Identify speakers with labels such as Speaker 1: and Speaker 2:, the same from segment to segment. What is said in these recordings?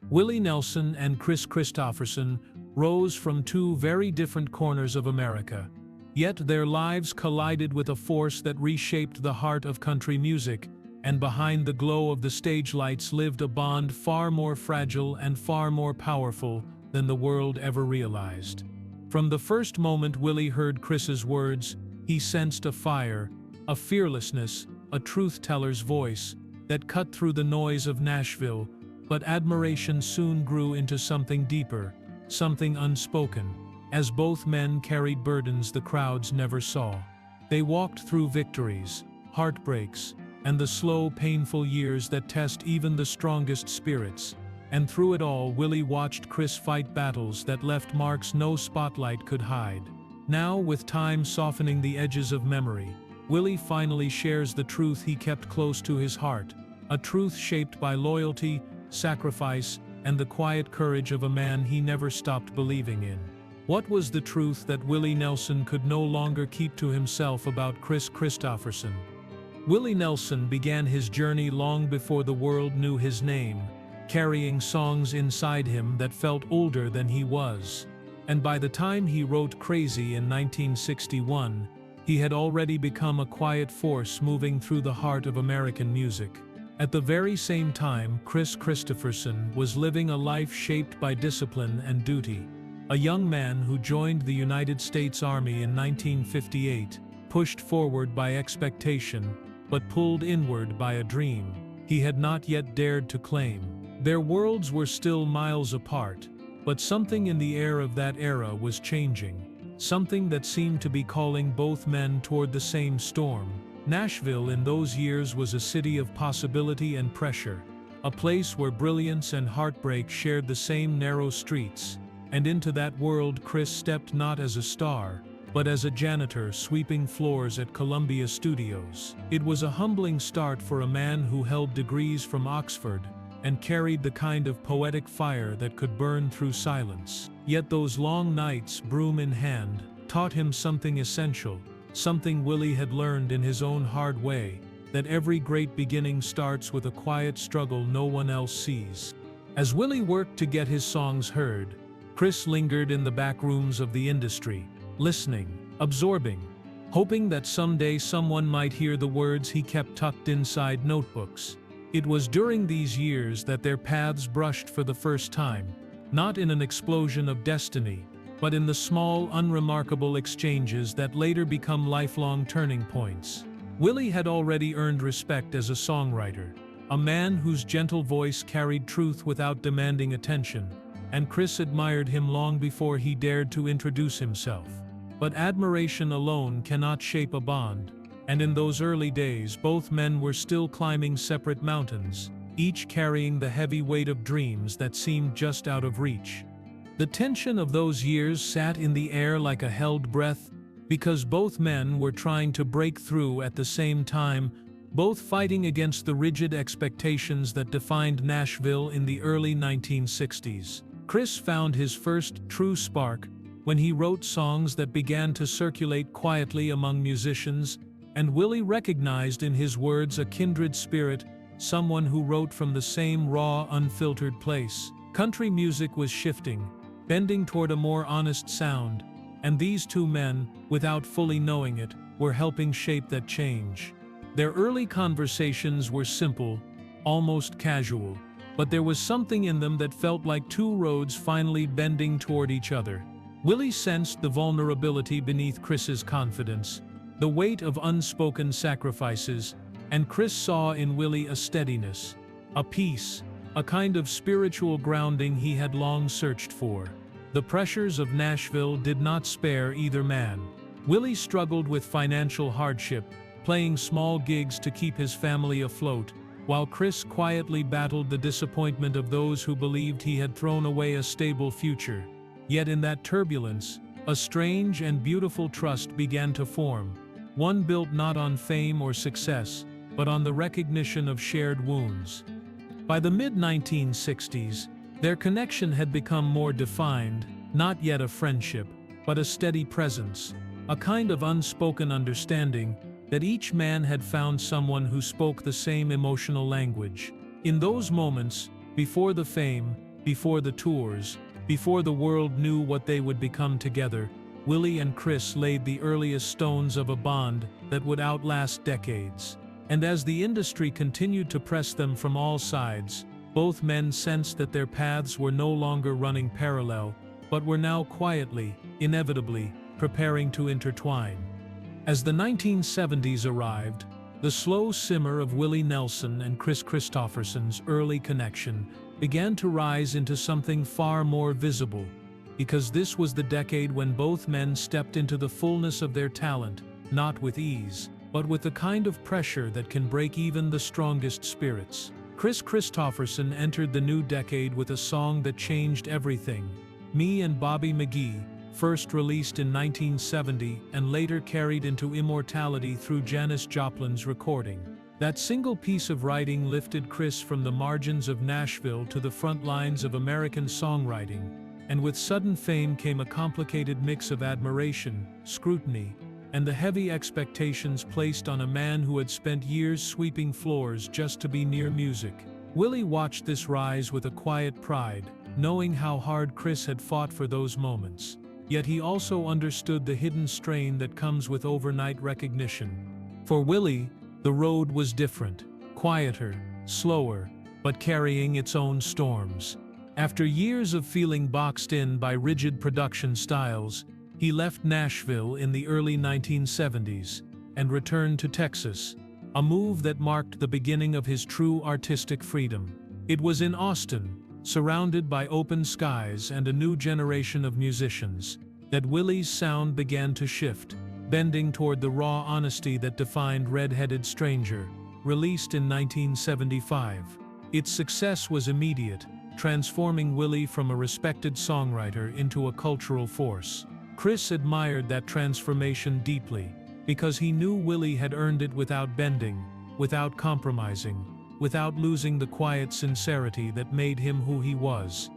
Speaker 1: Willie Nelson and Kris Kristofferson rose from two very different corners of America. Yet their lives collided with a force that reshaped the heart of country music, and behind the glow of the stage lights lived a bond far more fragile and far more powerful than the world ever realized. From the first moment Willie heard Kris's words, he sensed a fire, a fearlessness, a truth-teller's voice that cut through the noise of Nashville, but admiration soon grew into something deeper, something unspoken, as both men carried burdens the crowds never saw. They walked through victories, heartbreaks, and the slow, painful years that test even the strongest spirits. And through it all, Willie watched Kris fight battles that left marks no spotlight could hide. Now, with time softening the edges of memory, Willie finally shares the truth he kept close to his heart, a truth shaped by loyalty, sacrifice, and the quiet courage of a man he never stopped believing in. What was the truth that Willie Nelson could no longer keep to himself about Kris Kristofferson? Willie Nelson began his journey long before the world knew his name, carrying songs inside him that felt older than he was. And by the time he wrote Crazy in 1961, he had already become a quiet force moving through the heart of American music. At the very same time, Kris Kristofferson was living a life shaped by discipline and duty. A young man who joined the United States Army in 1958, pushed forward by expectation, but pulled inward by a dream he had not yet dared to claim. Their worlds were still miles apart, but something in the air of that era was changing, something that seemed to be calling both men toward the same storm. Nashville in those years was a city of possibility and pressure, a place where brilliance and heartbreak shared the same narrow streets, and into that world Kris stepped not as a star, but as a janitor sweeping floors at Columbia Studios. It was a humbling start for a man who held degrees from Oxford and carried the kind of poetic fire that could burn through silence. Yet those long nights, broom in hand, taught him something essential, something Willie had learned in his own hard way, that every great beginning starts with a quiet struggle no one else sees. As Willie worked to get his songs heard, Kris lingered in the back rooms of the industry, listening, absorbing, hoping that someday someone might hear the words he kept tucked inside notebooks. It was during these years that their paths brushed for the first time, not in an explosion of destiny, but in the small, unremarkable exchanges that later become lifelong turning points. Willie had already earned respect as a songwriter, a man whose gentle voice carried truth without demanding attention, and Kris admired him long before he dared to introduce himself. But admiration alone cannot shape a bond, and in those early days both men were still climbing separate mountains, each carrying the heavy weight of dreams that seemed just out of reach. The tension of those years sat in the air like a held breath, because both men were trying to break through at the same time, both fighting against the rigid expectations that defined Nashville in the early 1960s. Kris found his first true spark when he wrote songs that began to circulate quietly among musicians, and Willie recognized in his words a kindred spirit, someone who wrote from the same raw, unfiltered place. Country music was shifting, bending toward a more honest sound, and these two men, without fully knowing it, were helping shape that change. Their early conversations were simple, almost casual, but there was something in them that felt like two roads finally bending toward each other. Willie sensed the vulnerability beneath Kris's confidence, the weight of unspoken sacrifices, and Kris saw in Willie a steadiness, a peace, a kind of spiritual grounding he had long searched for. The pressures of Nashville did not spare either man. Willie struggled with financial hardship, playing small gigs to keep his family afloat, while Kris quietly battled the disappointment of those who believed he had thrown away a stable future. Yet in that turbulence, a strange and beautiful trust began to form, one built not on fame or success, but on the recognition of shared wounds. By the mid-1960s, their connection had become more defined, not yet a friendship, but a steady presence, a kind of unspoken understanding that each man had found someone who spoke the same emotional language. In those moments, before the fame, before the tours, before the world knew what they would become together, Willie and Kris laid the earliest stones of a bond that would outlast decades. And as the industry continued to press them from all sides, both men sensed that their paths were no longer running parallel, but were now quietly, inevitably, preparing to intertwine. As the 1970s arrived, the slow simmer of Willie Nelson and Kris Kristofferson's early connection began to rise into something far more visible, because this was the decade when both men stepped into the fullness of their talent, not with ease, but with the kind of pressure that can break even the strongest spirits. Kris Kristofferson entered the new decade with a song that changed everything, Me and Bobby McGee, first released in 1970 and later carried into immortality through Janis Joplin's recording. That single piece of writing lifted Kris from the margins of Nashville to the front lines of American songwriting, and with sudden fame came a complicated mix of admiration, scrutiny, and the heavy expectations placed on a man who had spent years sweeping floors just to be near music. Willie watched this rise with a quiet pride, knowing how hard Kris had fought for those moments. Yet he also understood the hidden strain that comes with overnight recognition. For Willie, the road was different, quieter, slower, but carrying its own storms. After years of feeling boxed in by rigid production styles, he left Nashville in the early 1970s and returned to Texas, a move that marked the beginning of his true artistic freedom. It was in Austin, surrounded by open skies and a new generation of musicians, that Willie's sound began to shift, bending toward the raw honesty that defined Red-Headed Stranger, released in 1975. Its success was immediate, transforming Willie from a respected songwriter into a cultural force. Kris admired that transformation deeply, because he knew Willie had earned it without bending, without compromising, without losing the quiet sincerity that made him who he was.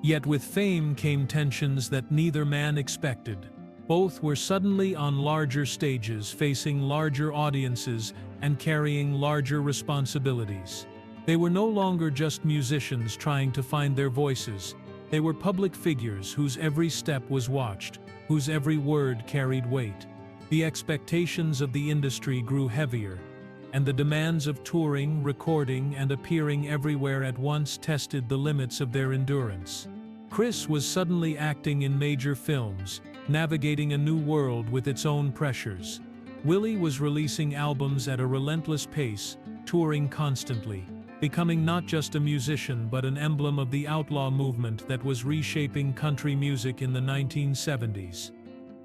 Speaker 1: Yet with fame came tensions that neither man expected. Both were suddenly on larger stages, facing larger audiences and carrying larger responsibilities. They were no longer just musicians trying to find their voices. They were public figures whose every step was watched, whose every word carried weight. The expectations of the industry grew heavier, and the demands of touring, recording, and appearing everywhere at once tested the limits of their endurance. Kris was suddenly acting in major films, navigating a new world with its own pressures. Willie was releasing albums at a relentless pace, touring constantly, becoming not just a musician but an emblem of the outlaw movement that was reshaping country music in the 1970s.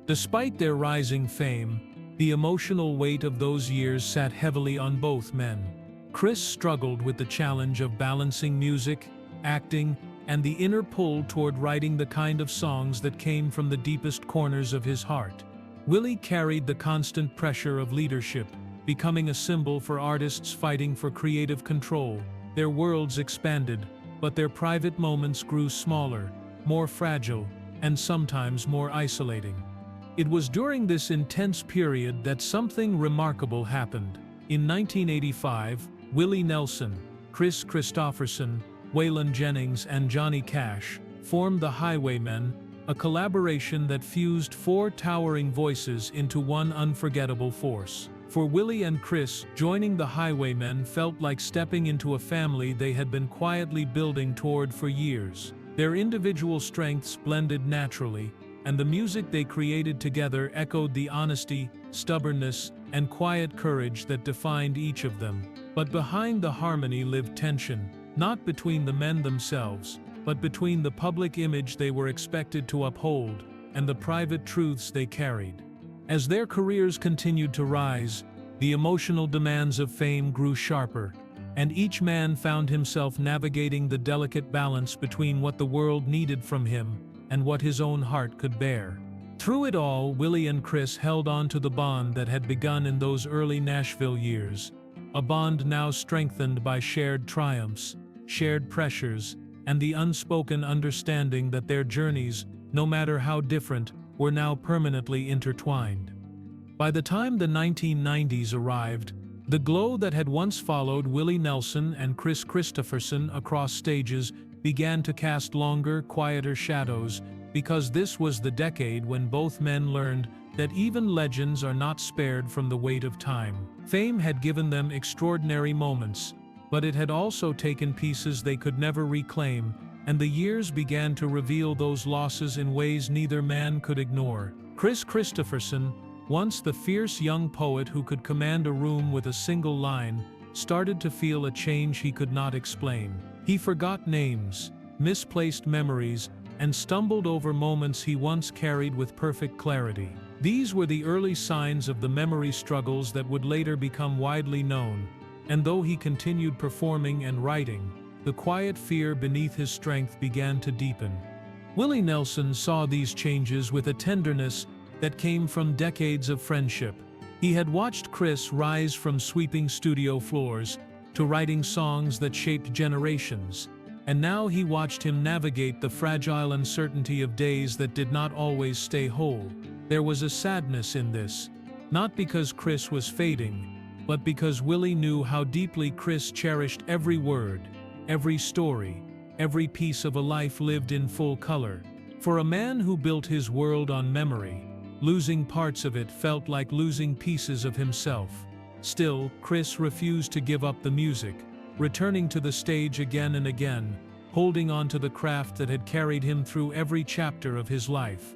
Speaker 1: Despite their rising fame, the emotional weight of those years sat heavily on both men. Kris struggled with the challenge of balancing music, acting, and the inner pull toward writing the kind of songs that came from the deepest corners of his heart. Willie carried the constant pressure of leadership, becoming a symbol for artists fighting for creative control. Their worlds expanded, but their private moments grew smaller, more fragile, and sometimes more isolating. It was during this intense period that something remarkable happened. In 1985, Willie Nelson, Kris Kristofferson, Waylon Jennings, and Johnny Cash formed the Highwaymen, a collaboration that fused four towering voices into one unforgettable force. For Willie and Kris, joining the Highwaymen felt like stepping into a family they had been quietly building toward for years. Their individual strengths blended naturally, and the music they created together echoed the honesty, stubbornness, and quiet courage that defined each of them. But behind the harmony lived tension, not between the men themselves, but between the public image they were expected to uphold and the private truths they carried. As their careers continued to rise, the emotional demands of fame grew sharper, and each man found himself navigating the delicate balance between what the world needed from him and what his own heart could bear. Through it all, Willie and Kris held on to the bond that had begun in those early Nashville years, a bond now strengthened by shared triumphs, shared pressures, and the unspoken understanding that their journeys, no matter how different, were now permanently intertwined. By the time the 1990s arrived, the glow that had once followed Willie Nelson and Kris Kristofferson across stages began to cast longer, quieter shadows, because this was the decade when both men learned that even legends are not spared from the weight of time. Fame had given them extraordinary moments, but it had also taken pieces they could never reclaim, and the years began to reveal those losses in ways neither man could ignore. Kris Kristofferson, once the fierce young poet who could command a room with a single line, started to feel a change he could not explain. He forgot names, misplaced memories, and stumbled over moments he once carried with perfect clarity. These were the early signs of the memory struggles that would later become widely known, and though he continued performing and writing, the quiet fear beneath his strength began to deepen. Willie Nelson saw these changes with a tenderness that came from decades of friendship. He had watched Kris rise from sweeping studio floors to writing songs that shaped generations, and now he watched him navigate the fragile uncertainty of days that did not always stay whole. There was a sadness in this, not because Kris was fading, but because Willie knew how deeply Kris cherished every word, every story, every piece of a life lived in full color. For a man who built his world on memory, losing parts of it felt like losing pieces of himself. Still, Kris refused to give up the music, returning to the stage again and again, holding on to the craft that had carried him through every chapter of his life.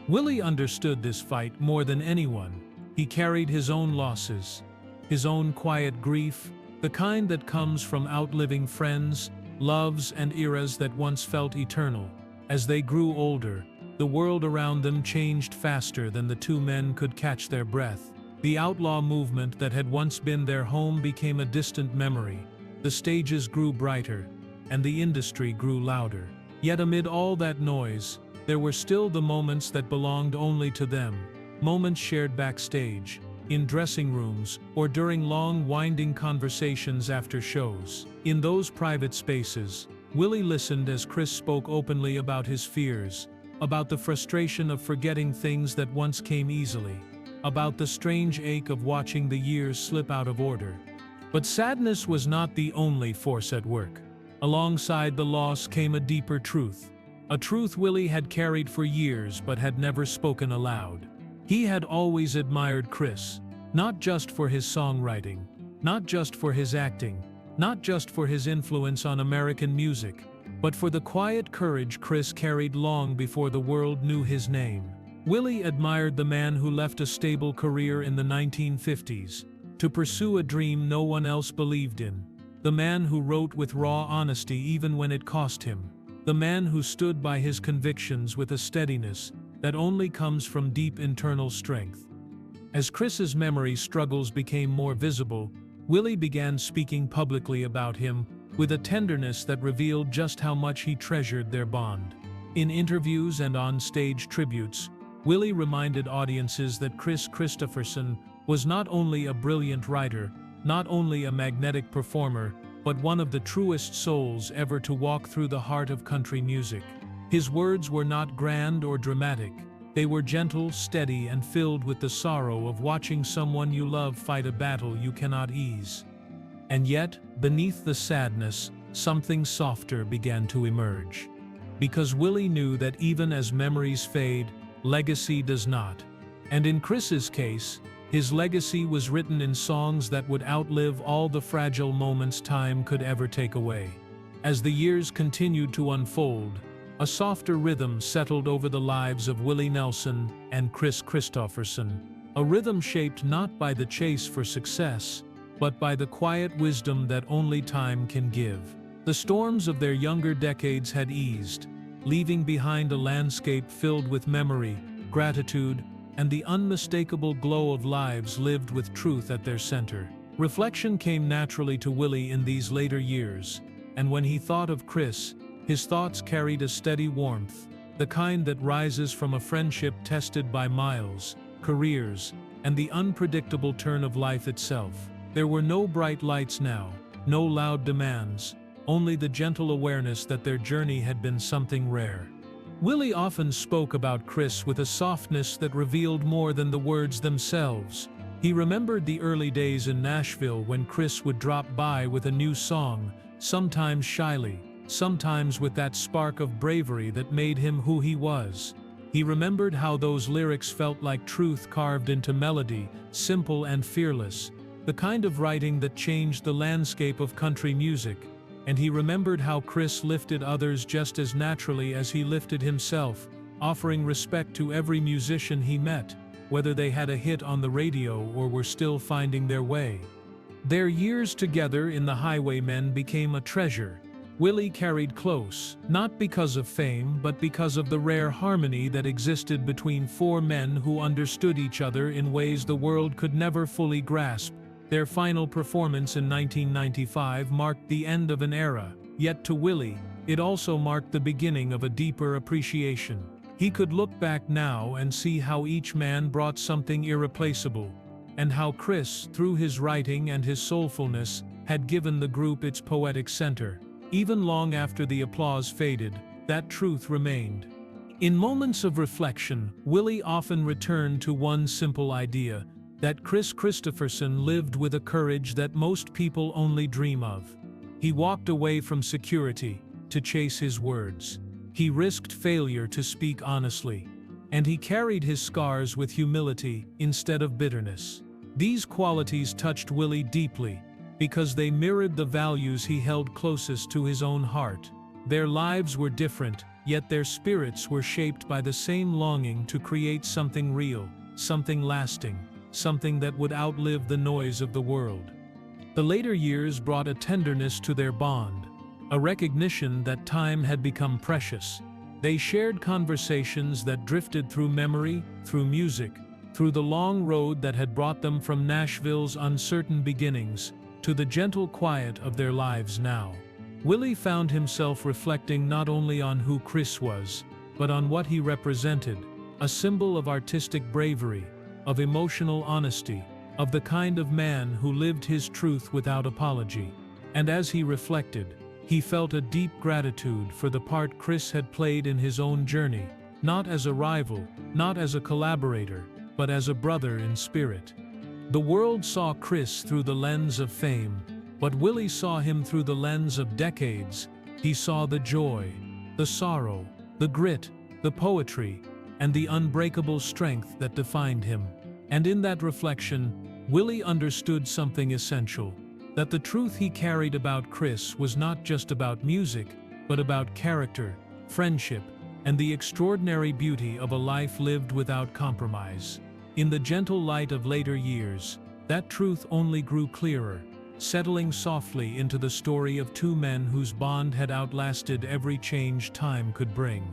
Speaker 1: Willie understood this fight more than anyone. He carried his own losses, his own quiet grief, the kind that comes from outliving friends, loves, and eras that once felt eternal. As they grew older, the world around them changed faster than the two men could catch their breath. The outlaw movement that had once been their home became a distant memory. The stages grew brighter, and the industry grew louder. Yet amid all that noise, there were still the moments that belonged only to them, moments shared backstage, in dressing rooms, or during long, winding conversations after shows. In those private spaces, Willie listened as Kris spoke openly about his fears, about the frustration of forgetting things that once came easily, about the strange ache of watching the years slip out of order. But sadness was not the only force at work. Alongside the loss came a deeper truth, a truth Willie had carried for years but had never spoken aloud. He had always admired Kris, not just for his songwriting, not just for his acting, not just for his influence on American music, but for the quiet courage Kris carried long before the world knew his name. Willie admired the man who left a stable career in the 1950s to pursue a dream no one else believed in, the man who wrote with raw honesty even when it cost him, the man who stood by his convictions with a steadiness that only comes from deep internal strength. As Kris's memory struggles became more visible, Willie began speaking publicly about him with a tenderness that revealed just how much he treasured their bond. In interviews and on-stage tributes, Willie reminded audiences that Kris Kristofferson was not only a brilliant writer, not only a magnetic performer, but one of the truest souls ever to walk through the heart of country music. His words were not grand or dramatic. They were gentle, steady, and filled with the sorrow of watching someone you love fight a battle you cannot ease. And yet, beneath the sadness, something softer began to emerge. Because Willie knew that even as memories fade, legacy does not. And in Kris's case, his legacy was written in songs that would outlive all the fragile moments time could ever take away. As the years continued to unfold, a softer rhythm settled over the lives of Willie Nelson and Kris Kristofferson, a rhythm shaped not by the chase for success, but by the quiet wisdom that only time can give. The storms of their younger decades had eased, leaving behind a landscape filled with memory, gratitude, and the unmistakable glow of lives lived with truth at their center. Reflection came naturally to Willie in these later years, and when he thought of Kris, his thoughts carried a steady warmth, the kind that rises from a friendship tested by miles, careers, and the unpredictable turn of life itself. There were no bright lights now, no loud demands, only the gentle awareness that their journey had been something rare. Willie often spoke about Kris with a softness that revealed more than the words themselves. He remembered the early days in Nashville when Kris would drop by with a new song, sometimes shyly, sometimes with that spark of bravery that made him who he was. He remembered how those lyrics felt like truth carved into melody, simple and fearless, the kind of writing that changed the landscape of country music. And he remembered how Kris lifted others just as naturally as he lifted himself, offering respect to every musician he met, whether they had a hit on the radio or were still finding their way. Their years together in the Highwaymen became a treasure. Willie carried close, not because of fame but because of the rare harmony that existed between four men who understood each other in ways the world could never fully grasp. Their final performance in 1995 marked the end of an era, yet to Willie, it also marked the beginning of a deeper appreciation. He could look back now and see how each man brought something irreplaceable, and how Kris, through his writing and his soulfulness, had given the group its poetic center. Even long after the applause faded, that truth remained. In moments of reflection, Willie often returned to one simple idea, that Kris Kristofferson lived with a courage that most people only dream of. He walked away from security to chase his words. He risked failure to speak honestly. And he carried his scars with humility instead of bitterness. These qualities touched Willie deeply, because they mirrored the values he held closest to his own heart. Their lives were different, yet their spirits were shaped by the same longing to create something real, something lasting, something that would outlive the noise of the world. The later years brought a tenderness to their bond, a recognition that time had become precious. They shared conversations that drifted through memory, through music, through the long road that had brought them from Nashville's uncertain beginnings to the gentle quiet of their lives now. Willie found himself reflecting not only on who Kris was, but on what he represented, a symbol of artistic bravery, of emotional honesty, of the kind of man who lived his truth without apology. And as he reflected, he felt a deep gratitude for the part Kris had played in his own journey, not as a rival, not as a collaborator, but as a brother in spirit. The world saw Kris through the lens of fame, but Willie saw him through the lens of decades. He saw the joy, the sorrow, the grit, the poetry, and the unbreakable strength that defined him. And in that reflection, Willie understood something essential, that the truth he carried about Kris was not just about music, but about character, friendship, and the extraordinary beauty of a life lived without compromise. In the gentle light of later years, that truth only grew clearer, settling softly into the story of two men whose bond had outlasted every change time could bring.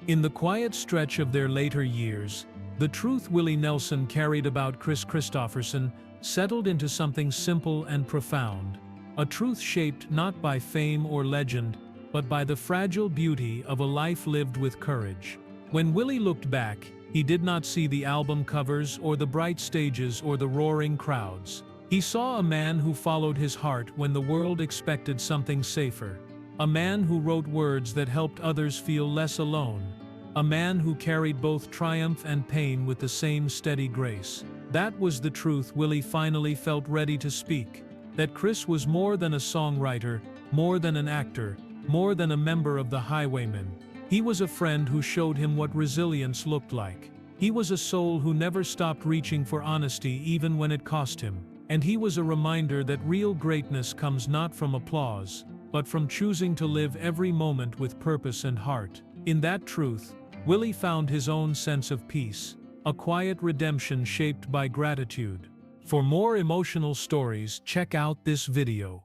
Speaker 1: In the quiet stretch of their later years, the truth Willie Nelson carried about Kris Kristofferson settled into something simple and profound, a truth shaped not by fame or legend, but by the fragile beauty of a life lived with courage. When Willie looked back, he did not see the album covers or the bright stages or the roaring crowds. He saw a man who followed his heart when the world expected something safer, a man who wrote words that helped others feel less alone, a man who carried both triumph and pain with the same steady grace. That was the truth Willie finally felt ready to speak, that Kris was more than a songwriter, more than an actor, more than a member of the Highwaymen. He was a friend who showed him what resilience looked like. He was a soul who never stopped reaching for honesty even when it cost him. And he was a reminder that real greatness comes not from applause, but from choosing to live every moment with purpose and heart. In that truth, Willie found his own sense of peace, a quiet redemption shaped by gratitude. For more emotional stories, check out this video.